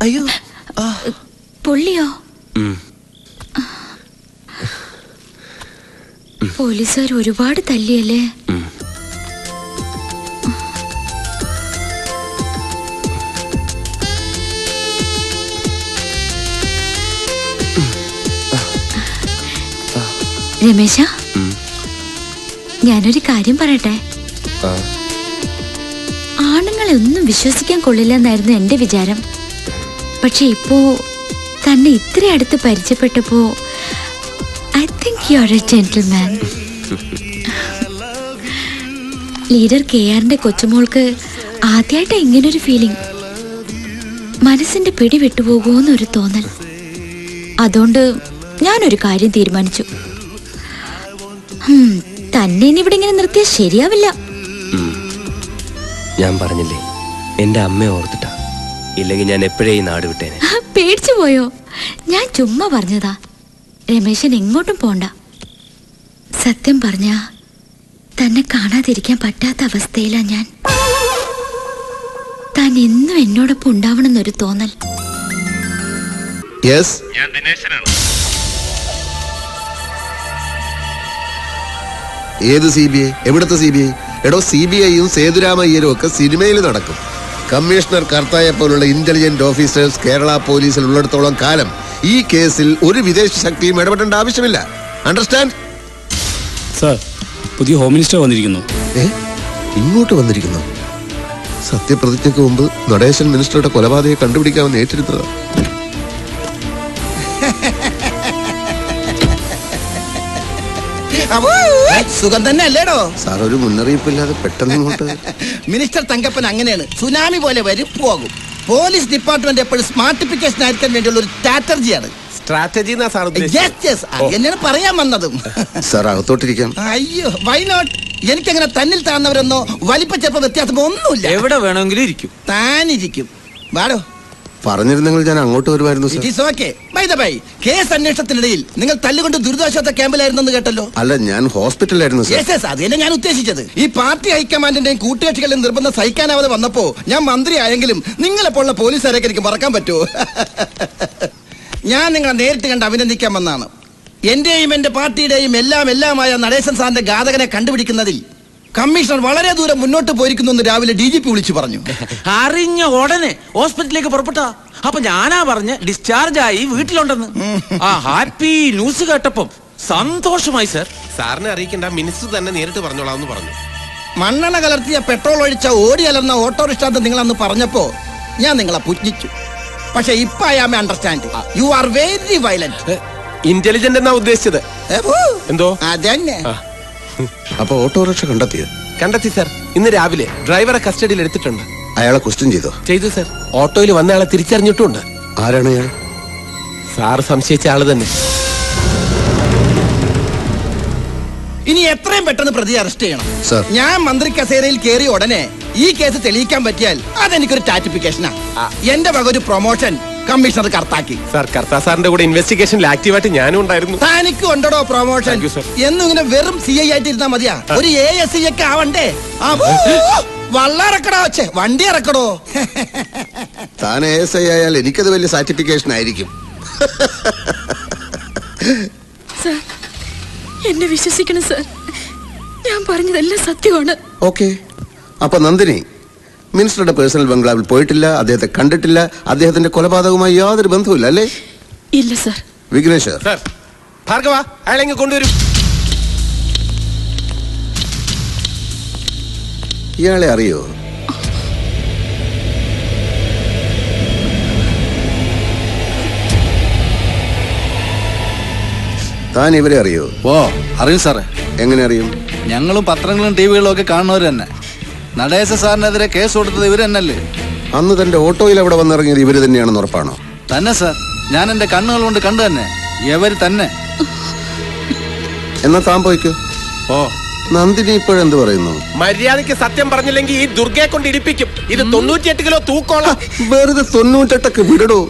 അയ്യോ പൊള്ളിയോ? പോലീസുകാർ ഒരുപാട് തല്ലിയല്ലേ? രമേശ, ഞാനൊരു കാര്യം പറയട്ടെ. ആണുങ്ങളെ ഒന്നും വിശ്വസിക്കാൻ കൊള്ളില്ലെന്നായിരുന്നു എന്റെ വിചാരം. പക്ഷെ ഇപ്പോ തന്നെ ഇത്ര അടുത്ത് പരിചയപ്പെട്ടപ്പോ I think you are a gentleman. Leader KRന്റെ കൊച്ചുമോൾക്ക് ആദ്യമായിട്ട് ഇങ്ങനൊരു ഫീലിംഗ്. മനസ്സിന്റെ പിടി വിട്ടുപോകുമെന്നൊരു തോന്നൽ. അതുകൊണ്ട് ഞാനൊരു കാര്യം തീരുമാനിച്ചു. തന്നെ ഇനി ഇവിടെ ഇങ്ങനെ നിർത്തിയാൽ ശരിയാവില്ല. ഞാൻ പറഞ്ഞില്ലേ, എന്റെ അമ്മയെ ഓർത്തിട്ടാ. ഇല്ലെങ്കിൽ ഞാൻ എപ്പോഴേ ഈ നാട് വിട്ടേനെ. പേടിച്ചു പോയോ? ഞാൻ ചുമ്മാ പറഞ്ഞതാ. രമേശൻ എങ്ങോട്ടും പോണ്ട. സത്യം പറഞ്ഞ തന്നെ കാണാതിരിക്കാൻ പറ്റാത്ത അവസ്ഥയിലാ ഞാൻ. താൻ എന്നും എന്നോടൊപ്പം ഉണ്ടാവണമെന്നൊരു തോന്നൽ. ഞാൻ ദിനേശനാണ്. ഏത് CBI? എവിടത്തെ CBI? എടോ, CBIയും സേതുരാമയ്യരും ഒക്കെ സിനിമയിൽ നടക്കും. കമ്മീഷണർ കർത്തായെ പോലുള്ള ഇന്റലിജന്റ് ഓഫീസേഴ്സ് കേരള പോലീസിൽ ഉള്ളിടത്തോളം കാലം ഈ കേസിൽ ഒരു വിദേശ ശക്തിയും ഇടപെടേണ്ട ആവശ്യമില്ല. അണ്ടർസ്റ്റാൻഡ്? സർ, പുതിയ ഹോം മിനിസ്റ്റർ വന്നിരിക്കുന്നു. ഇങ്ങോട്ട് വന്നിരിക്കുന്നു? സത്യപ്രതിജ്ഞയ്ക്ക് മുമ്പ് നടേശൻ മിനിസ്റ്ററുടെ കൊലപാതകയെ കണ്ടുപിടിക്കാമെന്ന് ഏറ്റിരുന്നതാ. സുഖം തന്നെ അല്ലേടോ സാർ? ഒരു മുന്നറിയിപ്പില്ലാതെ പെട്ടെന്ന് ഇങ്ങോട്ട്. മിനിസ്റ്റർ തങ്കപ്പൻ അങ്ങനെയാണ്, സുനാമി പോലെ വരും പോകും. പോലീസ് ഡിപ്പാർട്ട്മെന്റ് എപ്പോഴും സ്മാർട്ടിഫിക്കേഷൻ ആയിരിക്കാൻ വേണ്ടിയുള്ള ഒരു സ്ട്രാറ്റജിയാണ്. സ്ട്രാറ്റജി എന്നാണ് പറയാൻ വന്നതും. സാർ, അകത്തോട്ടിരിക്കാം. അയ്യോ, വൈ നോട്ട്? എനിക്കങ്ങനെ തന്നിൽ താഴ്ന്നവരെന്നോ വലിപ്പ ചെറുപ്പ വ്യത്യാസം ഒന്നുമില്ല. എവിടെ വേണമെങ്കിലും ഇരിക്കും. താനിരിക്കും. വാടോ. പറഞ്ഞിരുന്നെങ്കിൽ ഞാൻ അങ്ങോട്ട് വരുമായിരുന്നു. കേസ് അന്വേഷണത്തിനിടയിൽ നിങ്ങൾ തല്ലുകൊണ്ട് ദുരിതാശ്വാസ ക്യാമ്പിലായിരുന്നെന്ന് കേട്ടല്ലോ. അല്ല, ഞാൻ ഹോസ്പിറ്റലിലായിരുന്നു. അത് തന്നെ ഞാൻ ഉദ്ദേശിച്ചത്. ഈ പാർട്ടി ഹൈക്കമാൻഡിന്റെയും കൂട്ടുകക്ഷികളുടെയും നിർബന്ധം സഹിക്കാനാവാതെ വന്നപ്പോ ഞാൻ മന്ത്രി ആയെങ്കിലും നിങ്ങളെപ്പോലുള്ള പോലീസുകാരൊക്കെ എനിക്ക് മറക്കാൻ പറ്റുമോ? ഞാൻ നിങ്ങളെ നേരിട്ട് കണ്ട് അഭിനന്ദിക്കാൻ വന്നാണ്. എന്റെയും എന്റെ പാർട്ടിയുടെയും എല്ലാമായ നടേശൻ സാറിന്റെ ഘാതകനെ കണ്ടുപിടിക്കുന്നതിൽ കമ്മീഷണർ വളരെ ദൂരം മുന്നോട്ട് പോയിരിക്കുന്നു രാവിലെ DGP വിളിച്ചു പറഞ്ഞു. അറിഞ്ഞ ഉടനെ ഹോസ്പിറ്റലിലേക്ക് പുറപ്പെട്ടാ. അപ്പൊ ഞാനാ പറഞ്ഞ് ഡിസ്ചാർജ് ആയി വീട്ടിലുണ്ടെന്ന്. ഹാപ്പി ന്യൂസ് കേട്ടപ്പം സന്തോഷമായി സർ. സാറിനെ അറിയിക്കേണ്ട, മിനിസ്റ്റർ തന്നെ നേരിട്ട് പറഞ്ഞോളാം പറഞ്ഞു. മണ്ണെണ്ണ കലർത്തിയ പെട്രോൾ ഒഴിച്ച ഓടി അലർന്ന ഓട്ടോറിക്ഷ നിങ്ങൾ അന്ന് പറഞ്ഞപ്പോ ഞാൻ നിങ്ങളെ പുച്ഛിച്ചു. പക്ഷെ ഇപ്പൊ I am understand you are very violent. Intelligent എന്നാ ഉദ്ദേശിച്ചത്. എന്തോ അതന്നെ. അപ്പൊ ഓട്ടോറിക്ഷ കണ്ടെത്തി സർ. ഇന്ന് രാവിലെ ഡ്രൈവറെ കസ്റ്റഡിയിൽ എടുത്തിട്ടുണ്ട്. അയാളെ ക്വസ്റ്റ്യൻ ചെയ്തു സർ. ഓട്ടോയിൽ വന്ന ആളെ തിരിച്ചറിഞ്ഞിട്ടുണ്ട്. ആരാണ് അയാൾ? സാറ് സംശയിച്ച ആള് തന്നെ. ഇനി എത്രയും പെട്ടെന്ന് പ്രതി അറസ്റ്റ് ചെയ്യണം. സർ, ഞാൻ മന്ത്രി കസേരയിൽ കയറിയ ഉടനെ ഈ കേസ് തെളിയിക്കാൻ പറ്റിയാൽ അതെനിക്കൊരു ടാറ്റിഫിക്കേഷനാ. എന്റെ വക ഒരു പ്രൊമോഷൻ കമ്മീഷണർ കർത്താക്കി. സാർ, കർത്താ സാറിന്റെ കൂടെ ഇൻവെസ്റ്റിഗേഷനിൽ ആക്റ്റീവായിട്ട് ഞാനും ഉണ്ടായിരുന്നു. തനിക്ക് ഉണ്ടോ പ്രൊമോഷൻ? എന്നും ഇങ്ങനെ വെറും CI ആയിട്ട് ഇരുന്നാ മതിയാ? ഒരു ASI ഒക്കെ ആവണ്ടേ? വള്ളറക്കടോ, വണ്ടി ഇറക്കടോ. താൻ ASI ആയാൽ എനിക്കത് വലിയ സാറ്റിഫിക്കേഷൻ ആയിരിക്കും. സർ, എന്നെ വിശ്വസിക്കണം സർ. ഞാൻ പറഞ്ഞതെല്ലാം സത്യമാണ്. ഓക്കെ. അപ്പൊ നന്ദിനി മിനിസ്റ്ററുടെ പേഴ്സണൽ ബംഗ്ലാവിൽ പോയിട്ടില്ല, അദ്ദേഹത്തെ കണ്ടിട്ടില്ല, അദ്ദേഹത്തിന്റെ കൊലപാതകവുമായി യാതൊരു ബന്ധവുമില്ല അല്ലേ? ഇല്ല സർ. വിഘ്നേശ്വർ, ഭാർഗവ, അയാളെങ്ങ് കൊണ്ടുവരും. ഇയാളെ അറിയോ? താൻ ഇവരെ അറിയോ? അറിയും സാറേ. എങ്ങനെ അറിയും? ഞങ്ങളും പത്രങ്ങളും ടിവികളും ഒക്കെ കാണുന്നവർ തന്നെ. നടേശ സാറിനെതിരെ കേസ് കൊടുത്തത് ഇവര് തന്നെയല്ലേ? അന്ന് തന്റെ ഓട്ടോയിൽ അവിടെ വന്നിറങ്ങിയത് ഇവര് തന്നെയാണെന്ന് ഉറപ്പാണോ? തന്നെ സാർ, ഞാൻ എന്റെ കണ്ണുകൾ കൊണ്ട് കണ്ടു തന്നെ. ഇവര് തന്നെ. എന്നാ താൻ പോയിക്കോ. നന്ദിനി ഇപ്പോഴെന്ത് പറയുന്നു? മര്യാദയ്ക്ക് സത്യം പറഞ്ഞില്ലെങ്കിൽ ഈ ദുർഗയെ കൊണ്ട് ഇടിപ്പിക്കും. ഇത് 98 കിലോ തൂക്കോളം. വെറുതെ 98 വിടടോ.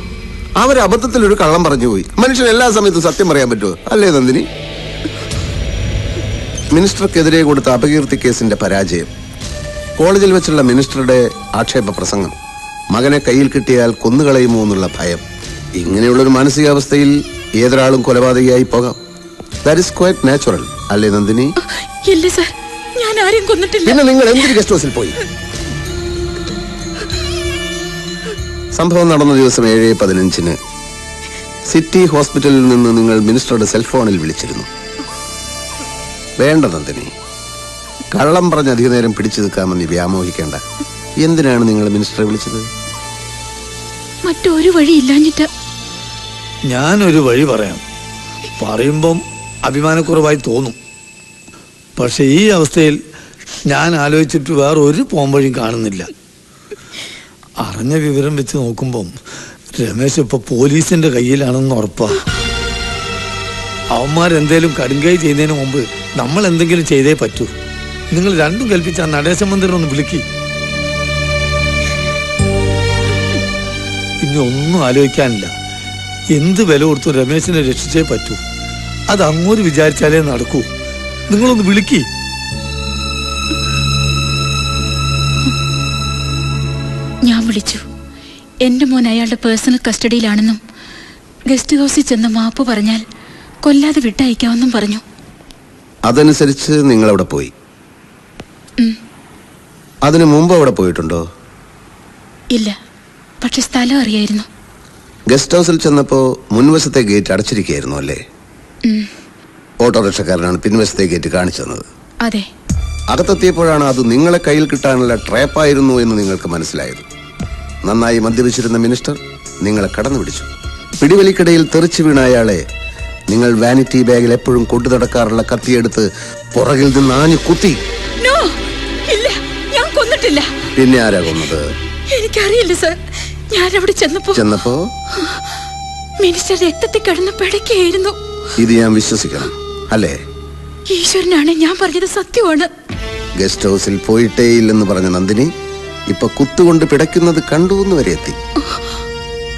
അവർ അബദ്ധത്തിൽ ഒരു കള്ളം പറഞ്ഞു പോയി. മനുഷ്യൻ എല്ലാ സമയത്തും സത്യം പറയാൻ പറ്റുമോ? അല്ലേ നന്ദിനി? മിനിസ്റ്റർക്കെതിരെ കൊടുത്ത അപകീർത്തി കേസിന്റെ പരാജയം, കോളേജിൽ വെച്ചുള്ള മിനിസ്റ്ററുടെ ആക്ഷേപ പ്രസംഗം, മകനെ കയ്യിൽ കിട്ടിയാൽ കൊന്നുകളയുമോ എന്നുള്ള ഭയം. ഇങ്ങനെയുള്ളൊരു മാനസികാവസ്ഥയിൽ ഏതൊരാളും കൊലപാതകയായി പോകാം. ദാറ്റ് ഇസ് ക്വൈറ്റ് നാച്ചുറൽ, അല്ലേ നന്ദിനി? ഇല്ല സർ, ഞാൻ ആരെയും കൊന്നിട്ടില്ല. പിന്നെ നിങ്ങൾ എന്തിന് ഗസ്റ്റ് ഹൗസിൽ പോയി? സംഭവം നടന്ന ദിവസം 7:15 സിറ്റി ഹോസ്പിറ്റലിൽ നിന്ന് നിങ്ങൾ മിനിസ്റ്ററുടെ സെൽഫോണിൽ വിളിച്ചിരുന്നു. വേണ്ട നന്ദിനി, കള്ളം പറഞ്ഞ് അധിക നേരം പിടിച്ചു നിൽക്കാമെന്ന് വ്യാമോഹിക്കേണ്ട. എന്തിനാണ് നിങ്ങൾ മിനിസ്റ്ററെ വിളിച്ചത്? മറ്റൊരു വഴി ഇല്ലാഞ്ഞിട്ട്. ഞാനൊരു വഴി പറയാം. പറയുമ്പം അഭിമാനക്കുറവായി തോന്നും. പക്ഷെ ഈ അവസ്ഥയിൽ ഞാൻ ആലോചിച്ചിട്ട് വേറെ ഒരു പോംവഴിയും കാണുന്നില്ല. അറിഞ്ഞ വിവരം വെച്ച് നോക്കുമ്പം രമേശ് ഇപ്പൊ പോലീസിന്റെ കയ്യിലാണെന്ന് ഉറപ്പാ. അവന്മാരെന്തേലും കടുങ്കൈ ചെയ്യുന്നതിന് മുമ്പ് നമ്മൾ എന്തെങ്കിലും ചെയ്തേ പറ്റൂ. നിങ്ങൾ രണ്ടും കൽപ്പിച്ച ആ നടേശ മന്ദിരം ഒന്ന് വിളിക്കി. ഇനി ഒന്നും ആലോചിക്കാനില്ല. എന്ത് വില കൊടുത്തു രമേശിനെ രക്ഷിച്ചേ പറ്റൂ. അത് അങ്ങോട്ട് വിചാരിച്ചാലേ നടക്കൂ. നിങ്ങളൊന്ന് വിളിക്കി. ഞാൻ വിളിച്ചു. എന്റെ മോൻ അയാളുടെ പേഴ്സണൽ കസ്റ്റഡിയിലാണെന്നും ഗസ്റ്റ് ഹൗസിൽ ചെന്ന് മാപ്പ് പറഞ്ഞാൽ കൊല്ലാതെ വിട്ടയക്കാമെന്നും പറഞ്ഞു. അതനുസരിച്ച് നിങ്ങൾ അവിടെ പോയി. അതിനു മുമ്പ് അവിടെ പോയിട്ടുണ്ടോ? ഇല്ല, പക്ഷെ സ്ഥലം അറിയായിരുന്നു. ഗസ്റ്റ് ഹൗസിൽ ചെന്നപ്പോ മുൻവശത്തെ ഗേറ്റ് അടച്ചിരിക്കുകയായിരുന്നു അല്ലേ? ഓട്ടോറിക്ഷക്കാരനാണ് പിൻവശത്തെ ഗേറ്റ് കാണിച്ചു തന്നത്. അതെ. അകത്തെത്തിയപ്പോഴാണ് അത് നിങ്ങളെ കയ്യിൽ കിട്ടാനുള്ള ട്രാപ്പായിരുന്നു എന്ന് നിങ്ങൾക്ക് മനസ്സിലായത്. നന്നായി മദ്യപിച്ചിരുന്ന മിനിസ്റ്റർ നിങ്ങളെ കടന്നു പിടിച്ചു. പിടിവലിക്കിടയിൽ തെറിച്ചു വീണ അയാളെ നിങ്ങൾ വാനിറ്റി ബാഗിൽ എപ്പോഴും കൊണ്ടു നടക്കാറുള്ള കത്തിയെടുത്ത് പുറകിൽ നിന്ന് ആഞ്ഞു കുത്തി. ഇല്ല, ഞാൻ കൊന്നിട്ടില്ല. പിന്നെ ആരാ കൊന്നത്? എനിക്കറിയില്ല സർ. ഞാൻ അവിടെ ചെന്നപ്പോ മിനിസ്റ്റർ രക്തത്തിൽ കിടന്ന് പിടയ്ക്കായിരുന്നു. ഇത് ഞാൻ വിശ്വസിക്കണം അല്ലേ? ഈശ്വരനാണ്, ഞാൻ പറഞ്ഞത് സത്യമാണ്. ഗസ്റ്റ് ഹൗസിൽ പോയിട്ടേയില്ലെന്ന് പറഞ്ഞ നന്ദിനി ഇപ്പൊ കുത്തുകൊണ്ട് പിടയ്ക്കുന്നത് കണ്ടു എന്ന് വരെ എത്തി.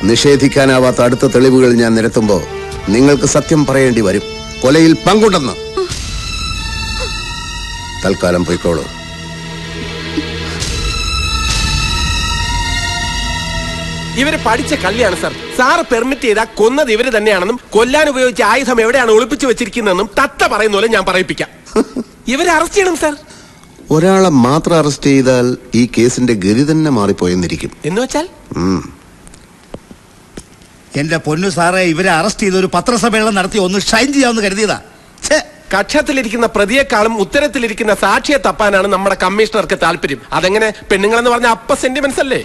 നിഷേധിക്കാനാവാത്ത അടുത്ത തെളിവുകൾ ഞാൻ നിരത്തുമ്പോ നിങ്ങൾക്ക് സത്യം പറയേണ്ടി വരും. കൊലയിൽ പങ്കുണ്ടെന്ന്. തൽക്കാലം പോയിക്കോളൂ. ഇവര് പഠിച്ച കള്ളിയാണ് സർ. സാറ് പെർമിറ്റ് ചെയ്താൽ കൊന്നത് ഇവര് തന്നെയാണെന്നും കൊല്ലാൻ ഉപയോഗിച്ച ആയുധം എവിടെയാണ് ഒളിപ്പിച്ചു വെച്ചിരിക്കുന്നതെന്നും തത്ത പറയുന്ന പോലെ ഞാൻ പറയിപ്പിക്കാം. ഇവരെ അറസ്റ്റ് ചെയ്യണം സർ. ഒരാളെ മാത്രം അറസ്റ്റ് ചെയ്താൽ ഈ കേസിന്റെ ഗതി തന്നെ മാറിപ്പോയെന്നിരിക്കും. എന്ന് വെച്ചാൽ എന്റെ പൊന്നു സാറേ, ഇവരെ അറസ്റ്റ് ചെയ്ത് ഒരു പത്രസമ്മേളനം നടത്തി ഒന്ന് ഷൈൻ ചെയ്യാമെന്ന് കരുതിയതാ. കക്ഷത്തിലിരിക്കുന്ന പ്രതിയെക്കാളും ഉത്തരത്തിലിരിക്കുന്ന സാക്ഷിയെ തപ്പാനാണ് നമ്മുടെ കമ്മീഷണർക്ക് താല്പര്യം. അതെങ്ങനെ പെണ്ണുങ്ങളെന്ന് പറഞ്ഞ അപ്പ സെന്റിമെന്റ്സ് അല്ലേ?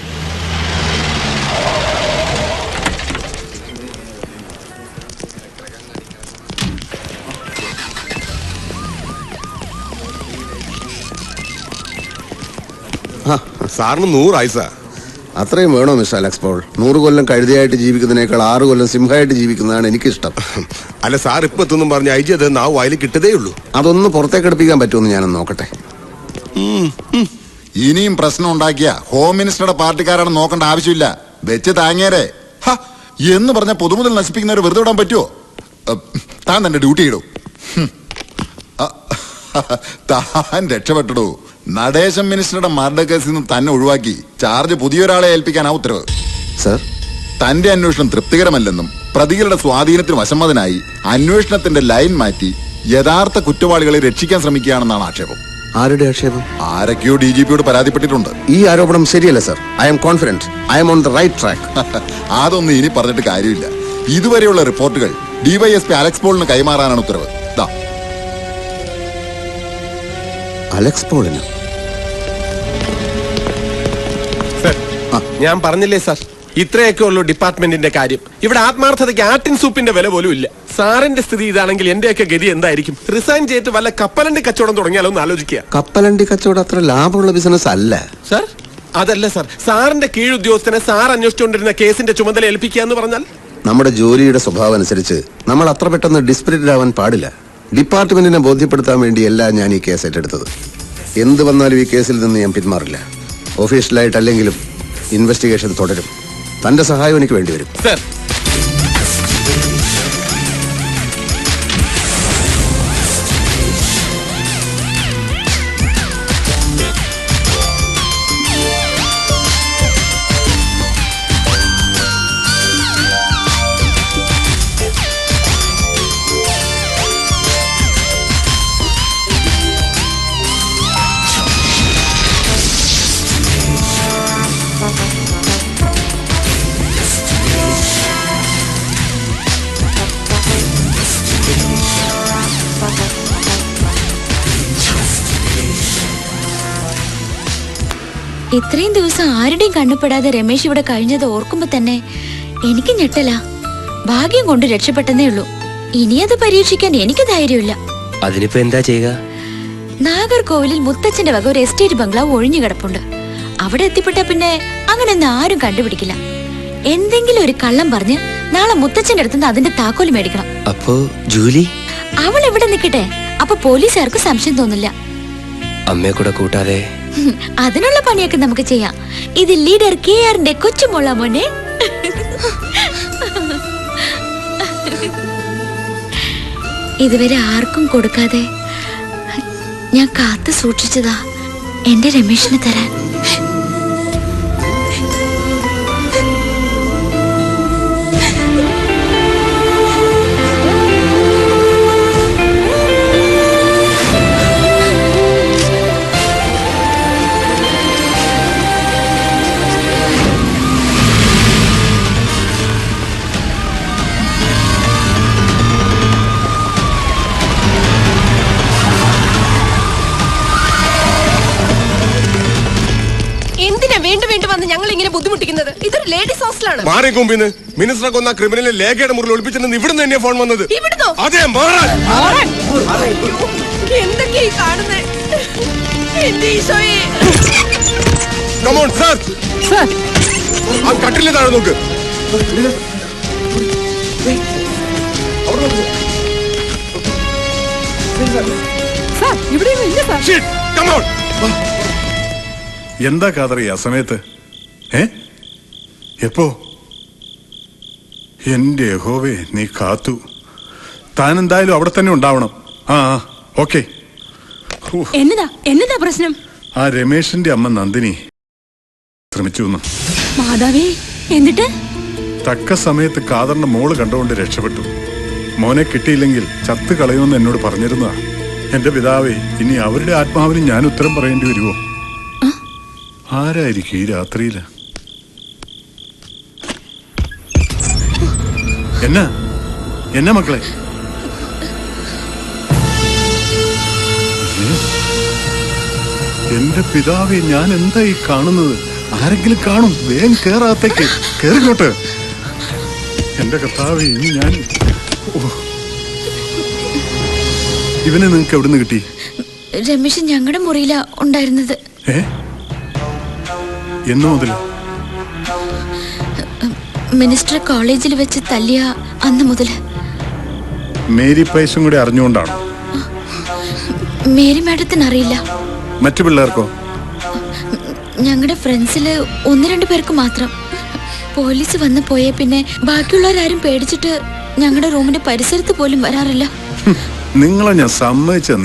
സാറിന് 100 ആയുസാ. അത്രയും വേണോ മിസ്റ്റർ അലക്സ് പോൾ? 100 കൊല്ലം കഴുതയായിട്ട് ജീവിക്കുന്നതിനേക്കാൾ 6 കൊല്ലം സിംഹമായിട്ട് ജീവിക്കുന്നതാണ് എനിക്കിഷ്ടം. അല്ല സാർ ഇപ്പൊ എത്തുന്നും പറഞ്ഞ് അയച്ചു അത് നാവ് വായിൽ കിട്ടതേ ഉള്ളൂ. അതൊന്ന് പുറത്തേക്ക് എടുപ്പിക്കാൻ പറ്റുമെന്ന് ഞാനൊന്ന് നോക്കട്ടെ. ഇനിയും പ്രശ്നം ഉണ്ടാക്കിയ ഹോം മിനിസ്റ്ററുടെ പാർട്ടിക്കാരാണ് നോക്കേണ്ട ആവശ്യമില്ല. വെച്ച് താങ്ങിയാരെ എന്ന് പറഞ്ഞ പൊതുമുതൽ നശിപ്പിക്കുന്നവർ വെറുതെ വിടാൻ പറ്റുമോ? താൻ തന്റെ ഡ്യൂട്ടി ഇടും. താൻ രക്ഷപ്പെട്ടിടൂ. നടേശൻ മിനിസ്റ്ററുടെ മർഡർ കേസിൽ നിന്ന് തന്നെ ഒഴിവാക്കി ചാർജ് പുതിയൊരാളെ ഏൽപ്പിക്കാനാ ഉത്തരവ്. സർ, തന്റെ അന്വേഷണം തൃപ്തികരമല്ലെന്നും പ്രതികളുടെ സ്വാധീനത്തിന് വശംവദനായി അന്വേഷണത്തിന്റെ ലൈൻ മാറ്റി യഥാർത്ഥ കുറ്റവാളികളെ രക്ഷിക്കാൻ ശ്രമിക്കുകയാണെന്നാണ് ആക്ഷേപം. ആരുടെ ആക്ഷേപം? ആരൊക്കെയോ DGPയോട് പരാതിപ്പെട്ടിട്ടുണ്ട്. ഈ ആരോപണം ശരിയല്ല sir. I'm confident. I'm on the right track. അതൊന്നും ഇനി പറഞ്ഞിട്ട് കാര്യമില്ല. ഇതുവരെയുള്ള റിപ്പോർട്ടുകൾ DYSP അലക്സ് പോളിന് കൈമാറാനാണ് ഉത്തരവ്. അലക്സ് പോളിന്? ഞാൻ പറഞ്ഞില്ലേ സാർ, ഇത്രയൊക്കെ ഉള്ളൂ ഡിപ്പാർട്ട്മെന്റിന്റെ കാര്യം. ഇവിടെ ആത്മാർത്ഥതയ്ക്ക് ആട്ടിൻ സൂപ്പിന്റെ വില പോലും ഇല്ല. സാറിന്റെ സ്ഥിതി ഇതാണെങ്കിൽ എന്റെയൊക്കെ ഗതി എന്തായിരിക്കും? റിസൈൻ ചെയ്തിട്ട് വല്ല കപ്പലണ്ടി കച്ചവടം തുടങ്ങിയാലോ എന്ന് ആലോചിക്കുക. കപ്പലണ്ടി കച്ചവടം അത്ര ലാഭമുള്ള ബിസിനസ് അല്ല സാർ. അതല്ല സാർ, സാറിന്റെ കീഴുദ്യോഗസ്ഥനെ സാർ അന്വേഷിച്ചുകൊണ്ടിരുന്ന കേസിന്റെ ചുമതല ഏൽപ്പിക്കുക എന്ന് പറഞ്ഞാൽ? നമ്മുടെ ജോലിയുടെ സ്വഭാവം അനുസരിച്ച് നമ്മൾ അത്ര പെട്ടെന്ന് ഡിസ്പിരിറ്റഡ് ആവാൻ പാടില്ല. ഡിപ്പാർട്ട്മെന്റിനെ ബോധ്യപ്പെടുത്താൻ വേണ്ടിയല്ല ഞാൻ ഈ കേസ് ഏറ്റെടുത്തത്. എന്ത് വന്നാലും ഈ കേസിൽ നിന്ന് ഞാൻ പിന്മാറില്ല. ഒഫീഷ്യലായിട്ടല്ലെങ്കിലും ഇൻവെസ്റ്റിഗേഷൻ തുടരും. തന്റെ സഹായം എനിക്ക് വേണ്ടിവരും. സാർ, ഇത്രയും ദിവസം ആരുടെയും കണ്ണുപെടാതെ രമേശ് ഇവിടെ കഴിഞ്ഞത് ഓർക്കുമ്പോ തന്നെ എനിക്ക് ഞെട്ടല. ഭാഗ്യം കൊണ്ട് രക്ഷപ്പെട്ടെന്നേ ഉള്ളൂ. ഇനി അത് പരീക്ഷിക്കാൻ എനിക്ക് ധൈര്യമില്ല. അതിനിപ്പോ എന്താ ചെയ്യുക? നാഗർകോവിലിൽ മുത്തച്ഛന്റെ വക ഒരു എസ്റ്റേറ്റ് ബംഗ്ലാവ് ഒഴിഞ്ഞു കിടപ്പുണ്ട്. അവിടെ എത്തിപ്പെട്ട പിന്നെ അങ്ങനെയൊന്നും ആരും കണ്ടുപിടിക്കില്ല. എന്തെങ്കിലും ഒരു കള്ളം പറഞ്ഞ് നാളെ മുത്തച്ഛന്റെ അടുത്തുനിന്ന് അതിന്റെ താക്കോല് മേടിക്കണം. അപ്പോ ജൂലി അവൾ എവിടെ നിൽക്കട്ടെ, അപ്പൊ പോലീസുകാർക്ക് സംശയം തോന്നില്ല. അമ്മയെ കൂടെ കൂട്ടാതെ അതിനുള്ള പണിയൊക്കെ നമുക്ക് ചെയ്യാം. ഇത് ലീഡർ KRന്റെ കൊച്ചുമോള മോനെ. ഇതുവരെ ആർക്കും കൊടുക്കാതെ ഞാൻ കാത്തു സൂക്ഷിച്ചതാ എന്റെ രമേശിന് തരാൻ. എന്തിനാ വീണ്ടും വീണ്ടും വന്ന് ഞങ്ങൾ ഇങ്ങനെ ബുദ്ധിമുട്ടിക്കുന്നത്? ഇതൊരു ലേഡീസ് ഹോസ്റ്റലാണ്. മാറി കുമ്പിന്ന് മിനിസ്റ്ററെ കൊന്ന ക്രിമിനലിനെ ലേഖയുടെ മുറിൽ ഒളിപ്പിച്ചെന്ന് ഇവിടുന്ന് തന്നെയാ ഫോൺ വന്നത്. ഇവിടുന്നോ? അതെ മാറാൻ. എന്തൊക്കെയാ ഈ കാണുന്നേ? എന്റെ ഈശോയെ. Come on, sir. ആ കട്ടിലിൽ താഴെ നോക്ക്. Shit, come on. എന്താ കാതറി ആ സമയത്ത്? എപ്പോ? എന്റെ യഹോവേ, നീ കാത്തു. താൻ എന്തായാലും അവിടെ തന്നെ ഉണ്ടാവണം. ഓക്കെ. എന്നതാ പ്രശ്നം? ആ രമേശിന്റെ അമ്മ നന്ദിനി ശ്രമിച്ചു. മാതാവേ, എന്നിട്ട്? തക്ക സമയത്ത് കാതറിന്റെ മോള് കണ്ടുകൊണ്ട് രക്ഷപ്പെട്ടു. മോനെ കിട്ടിയില്ലെങ്കിൽ ചത്ത് കളയുമെന്ന് എന്നോട് പറഞ്ഞിരുന്നതാ. എന്റെ പിതാവേ, ഇനി അവരുടെ ആത്മാവിന് ഞാൻ ഉത്തരം പറയേണ്ടി വരുമോ? ആരായിരിക്കും ഈ രാത്രിയില്? എന്നാ മക്കളെ? എന്റെ പിതാവേ, ഞാൻ എന്താ ഈ കാണുന്നത്? ആരെങ്കിലും കാണും. വേഗം കേറാത്തേക്ക് കേറിക്കോട്ടെ. എന്റെ കർത്താവേ, ഇനി ഞാൻ ഇവനെ നിങ്ങൾക്ക് എവിടുന്ന് കിട്ടി? രമേശ് ഞങ്ങളുടെ മുറിയിലാ ഉണ്ടായിരുന്നത്. എന്നു മുതൽ? മിനിസ്റ്റർ കോളേജിൽ വെച്ച് തല്ലിയ അന്ന് മുതൽ. മേരി പൈസും കൂടി അറിഞ്ഞുകൊണ്ടാണ്? മേരി മാഡത്തിന് അറിയില്ല. മറ്റു പിള്ളേർക്കോ? ഞങ്ങളുടെ ഫ്രണ്ട്സില് 1-2 പേർക്ക് മാത്രം. പോലീസ് വന്ന് പോയേ പിന്നെ ബാക്കിയുള്ളവരാരും പേടിച്ചിട്ട് ഞങ്ങളുടെ റൂമിന്റെ പരിസരത്ത് പോലും വരാറില്ല. നിങ്ങളെ ഞാൻ സമ്മതിച്ചു